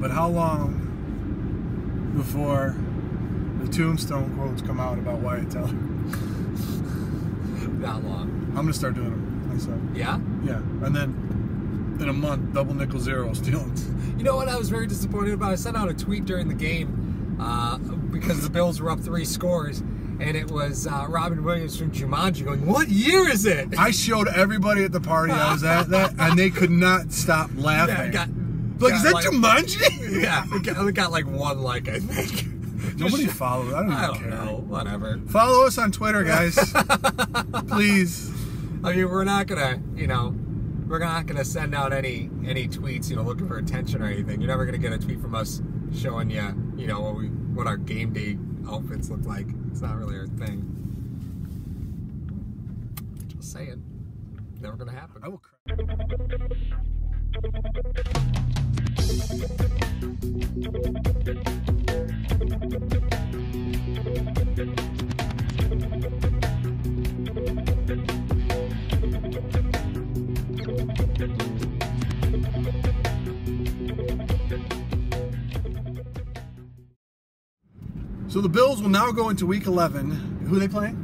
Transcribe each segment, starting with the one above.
But how long before the tombstone quotes come out about Wyatt Teller? Not long. I'm going to start doing them myself. Yeah? Yeah. And then in a month, double nickel zero stealing. You know what I was very disappointed about? I sent out a tweet during the game because the Bills were up 3 scores, and it was Robin Williams from Jumanji going, "What year is it?" I showed everybody at the party I was at that, and they could not stop laughing. Yeah, is that Jumanji? Yeah, it got like 1 like, I think. Nobody follows. I don't care. Know. Whatever. Follow us on Twitter, guys. Please. I mean, we're not gonna, we're not gonna send out any tweets, looking for attention or anything. You're never gonna get a tweet from us showing you, what our game day outfits look like. It's not really our thing. Just saying. Never gonna happen. I will cry. So the Bills will now go into Week 11. Who are they playing?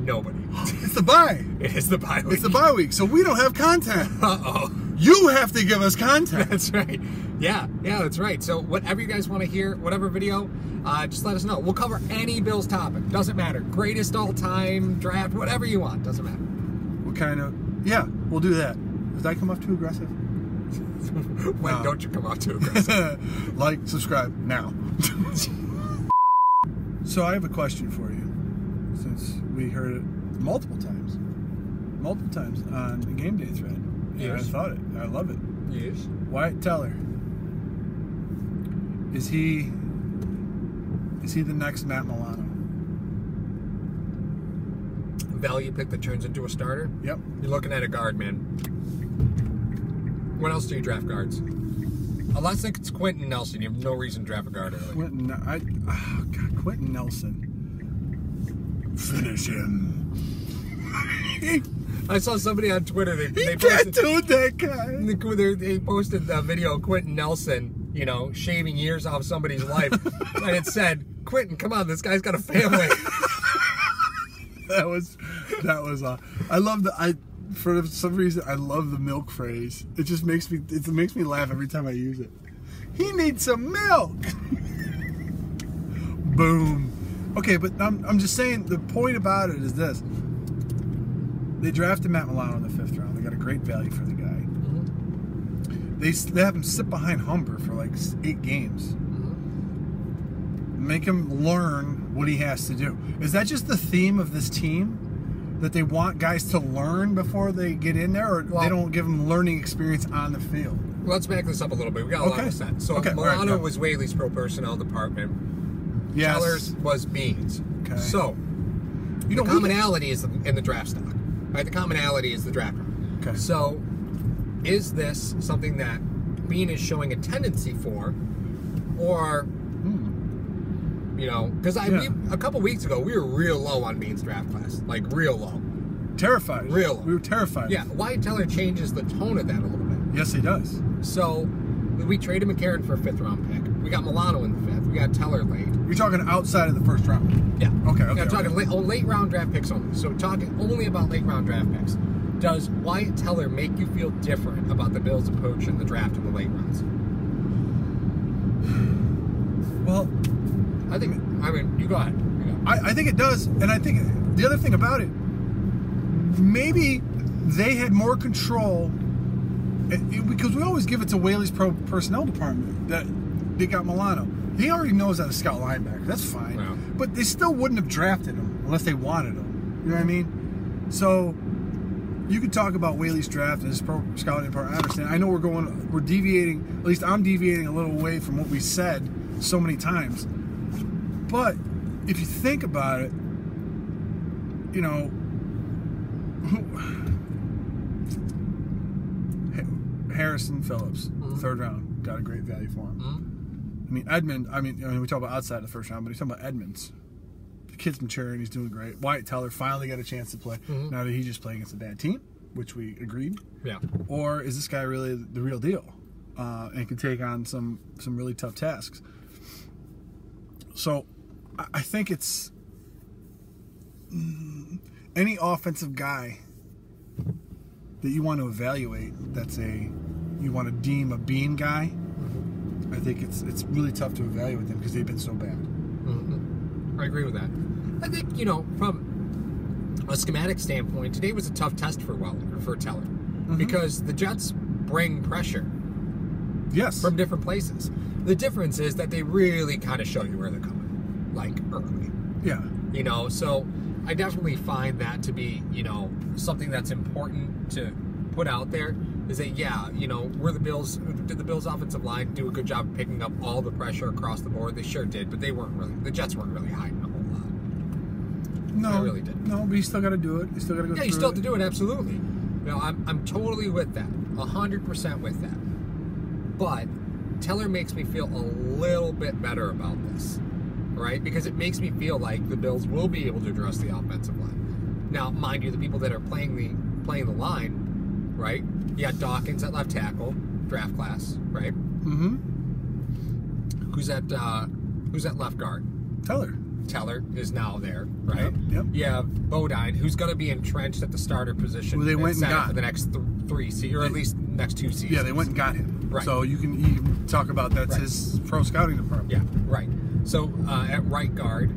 Nobody. It's the bye. It is the bye week. It's the bye week, so we don't have content. Uh-oh. You have to give us content. That's right. Yeah, that's right. So whatever you guys want to hear, whatever video, just let us know. We'll cover any Bills topic. Doesn't matter. Greatest all-time, draft, whatever you want. Doesn't matter. What kind of... Yeah, we'll do that. Did I come off too aggressive? When don't you come off too aggressive? Like, subscribe, now. So I have a question for you, since we heard it multiple times on the game day thread. Yes. I thought it. I love it. Yes. Wyatt Teller. Is he the next Matt Milano? Value pick that turns into a starter? Yep. You're looking at a guard, man. When else do you draft guards? Unless it's Quentin Nelson, you have no reason to draft a guard early. Quentin Nelson. Finish him. I saw somebody on Twitter. They can't do that guy. They posted a video of Quentin Nelson, shaving years off somebody's life, and it said, "Quentin, come on, this guy's got a family." That was. For some reason, I love the milk phrase. It just makes me laugh every time I use it. He needs some milk. Boom. Okay, but I'm just saying, the point about it is this. They drafted Matt Milano in the 5th round. They got a great value for the guy. Mm-hmm. They have him sit behind Humber for like 8 games. Mm-hmm. Make him learn what he has to do. Is that just the theme of this team? That they want guys to learn before they get in there, or they don't give them learning experience on the field? Let's back this up a little bit. We got a lot of sense. So Milano was Whaley's pro personnel department. Yes. Teller's was Beane's. Okay. So the commonality is in the draft stock. Right? The commonality is the draft round. Okay. So is this something that Beane is showing a tendency for, or because a couple weeks ago we were real low on Beane's draft class, like real low, terrified. Real low. We were terrified. Yeah, Wyatt Teller changes the tone of that a little bit. Yes, he does. So we traded McCarron for a 5th round pick. We got Milano in the 5th. We got Teller late. You're talking outside of the 1st round. Yeah. Okay. I'm talking late round draft picks only. So talking only about late round draft picks. Does Wyatt Teller make you feel different about the Bills' approach in the draft in the late rounds? Well, you go ahead. I think it does, and I think the other thing about it, maybe they had more control, because we always give it to Whaley's pro personnel department that they got Milano. He already knows how to scout linebacker. That's fine. Wow. But they still wouldn't have drafted him unless they wanted him. You know what I mean? So you could talk about Whaley's draft and his pro scouting department. I understand. I know we're deviating, at least I'm deviating a little away from what we said so many times. But if you think about it, Harrison Phillips, 3rd round, got a great value for him. We talk about outside the 1st round, but he's talking about Edmonds. The kid's maturing, he's doing great. Wyatt Teller finally got a chance to play. Now that he just played against a bad team, which we agreed. Yeah. Or is this guy really the real deal? and can take on some really tough tasks. So I think it's any offensive guy that you want to evaluate you want to deem a Beane guy. I think it's really tough to evaluate them because they've been so bad. I agree with that. I think, from a schematic standpoint, today was a tough test for Teller, because the Jets bring pressure. Yes. From different places. The difference is that they really kind of show you where they're coming, like early. Yeah. So I definitely find that to be, something that's important to put out there. Is that, did the Bills offensive line do a good job of picking up all the pressure across the board? They sure did, but the Jets weren't really hiding a whole lot. No, they really didn't. No, but you still got to do it. You still got to go through it. Yeah, you still have to do it, absolutely. I'm totally with that, 100% with that. But Teller makes me feel a little bit better about this, right? Because it makes me feel like the Bills will be able to address the offensive line. Now, mind you, the people that are playing the line, right? You got Dawkins at left tackle, draft class, right? Mm-hmm. Who's at left guard? Teller is now there, right? Yep. You have Bodine, who's going to be entrenched at the starter position. Who they went and got for the next 3 seasons, or at least next 2 seasons. Yeah, they went and got him. Right. So you can talk about that's his pro scouting department. Yeah, right. So at right guard,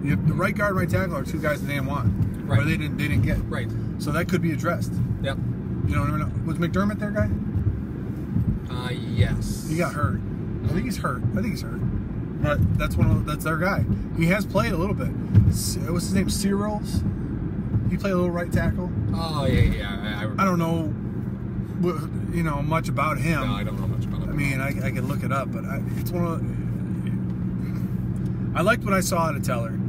the right guard, right tackle are two guys that they didn't want, right? Or they didn't get. Right. So that could be addressed. Yep. You don't even know. Was McDermott their guy? Yes. He got hurt. I think he's hurt. But that's their guy. He has played a little bit. What's his name? Cyril's. He played a little right tackle. Oh yeah. I don't know, much about him. No, I don't know much about him. I mean, I can look it up, but it's one of. I liked what I saw out of Teller.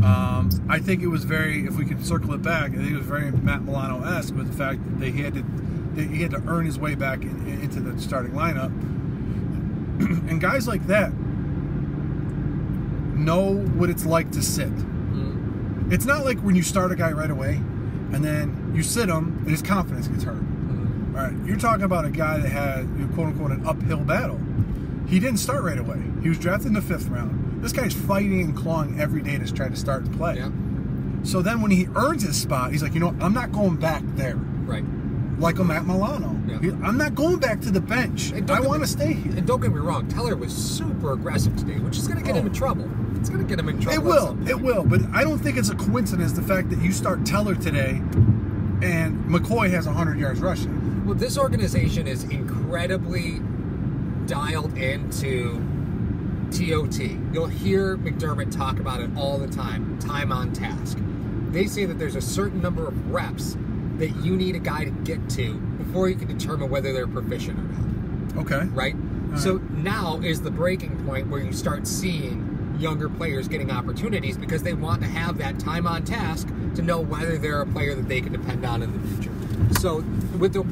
I think it was very. If we could circle it back, I think it was very Matt Milano-esque with the fact that he had to earn his way back into the starting lineup. And guys like that know what it's like to sit. Mm-hmm. It's not like when you start a guy right away and then you sit him and his confidence gets hurt. Mm-hmm. All right, you're talking about a guy that had, quote unquote, an uphill battle. He didn't start right away. He was drafted in the 5th round. This guy's fighting and clawing every day to try to start and play. Yeah. So then when he earns his spot, he's like, I'm not going back there. Right. Like a Matt Milano. Yeah. I'm not going back to the bench. I want to stay here. And don't get me wrong, Teller was super aggressive today, which is going to get him in trouble. It's going to get him in trouble. It will. But I don't think it's a coincidence the fact that you start Teller today and McCoy has 100 yards rushing. Well, this organization is incredibly dialed into TOT. You'll hear McDermott talk about it all the time on task. They say that there's a certain number of reps that you need a guy to get to before you can determine whether they're proficient or not. Okay. Right? So now is the breaking point where you start seeing younger players getting opportunities because they want to have that time on task to know whether they're a player that they can depend on in the future. So with the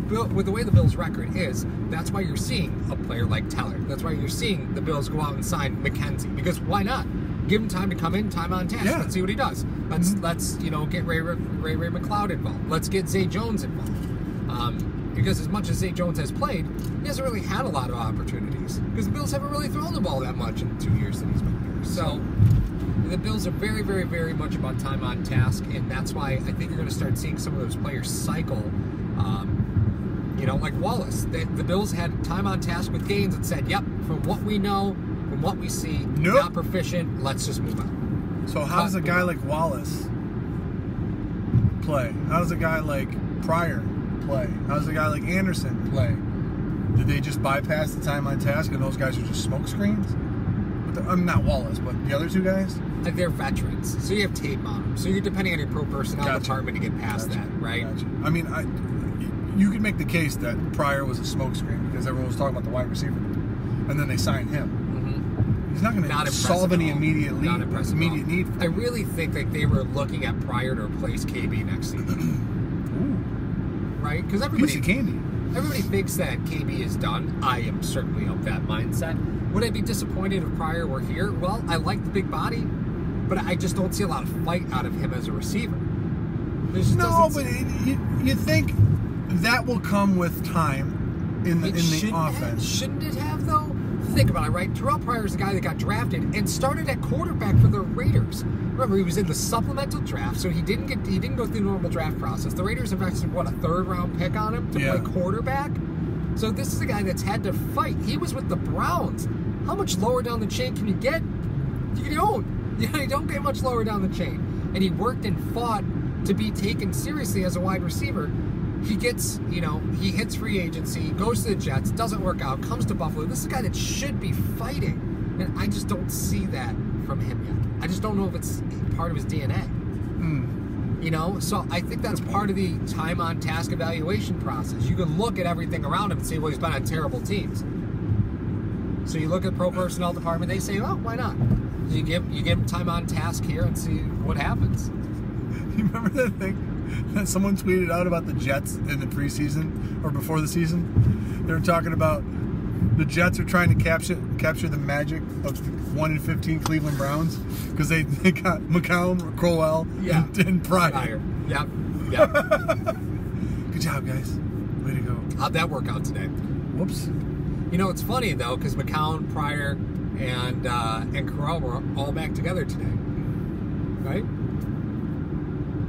way the Bills' record is, that's why you're seeing a player like Teller. That's why you're seeing the Bills go out and sign McKenzie. Because why not? Give him time to come in, time on task. Yeah. Let's see what he does. Let's get Ray McLeod involved. Let's get Zay Jones involved. Because as much as Zay Jones has played, he hasn't really had a lot of opportunities. Because the Bills haven't really thrown the ball that much in the 2 years that he's been here. So the Bills are very, very, very much about time on task, and that's why I think you're going to start seeing some of those players cycle. Like Wallace. The Bills had time on task with Gaines and said, yep, from what we know, from what we see, not proficient, let's just move on. So how does a guy like Wallace play? How does a guy like Pryor play? How does a guy like Anderson play? Did they just bypass the time on task and those guys are just smoke screens? I'm not Wallace, but the other two guys? They're veterans. So you have tape on them. So you're depending on your pro personnel department to get past that, right? I mean, you could make the case that Pryor was a smoke screen because everyone was talking about the wide receiver. And then they signed him. Mm-hmm. He's not going to solve any immediate need. I really think that they were looking at Pryor to replace KB next season. Ooh. Right? Because piece of candy. Everybody thinks that KB is done. I am certainly of that mindset. Would I be disappointed if Pryor were here? Well, I like the big body, but I just don't see a lot of fight out of him as a receiver. No, but you think that will come with time in the offense. Shouldn't it have, though? Think about it, right? Terrell Pryor is the guy that got drafted and started at quarterback for the Raiders. Remember, he was in the supplemental draft, so he didn't go through the normal draft process. The Raiders invested, what, a third-round pick on him to play quarterback? So this is a guy that's had to fight. He was with the Browns. How much lower down the chain can you get? You don't get much lower down the chain. And he worked and fought to be taken seriously as a wide receiver. He gets, he hits free agency, goes to the Jets, doesn't work out, comes to Buffalo. This is a guy that should be fighting. And I just don't see that from him yet. I just don't know if it's part of his DNA. So I think that's part of the time on task evaluation process. You can look at everything around him and say, well, he's been on terrible teams. So you look at the pro personnel department, they say, well, why not? You give him time on task here and see what happens. You remember that thing that someone tweeted out about the Jets in the preseason or before the season? They were talking about the Jets are trying to capture the magic of 1-15 Cleveland Browns because they got McCown, Crowell, and Pryor. Yep. Good job, guys. Way to go. How'd that work out today? Whoops. It's funny though because McCown, Pryor, and Crowell were all back together today, right?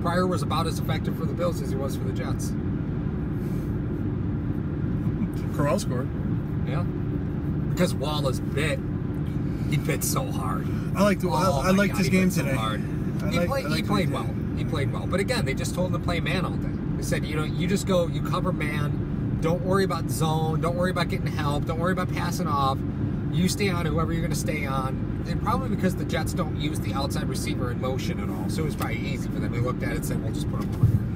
Pryor was about as effective for the Bills as he was for the Jets. Crowell scored. Yeah. Because Wallace bit. He bit so hard. I liked his game today. He played well. He played well. But again, they just told him to play man all day. They said, you just go, you cover man. Don't worry about zone. Don't worry about getting help. Don't worry about passing off. You stay on whoever you're going to stay on. And probably because the Jets don't use the outside receiver in motion at all. So it was probably easy for them. They looked at it and said, we'll just put him on.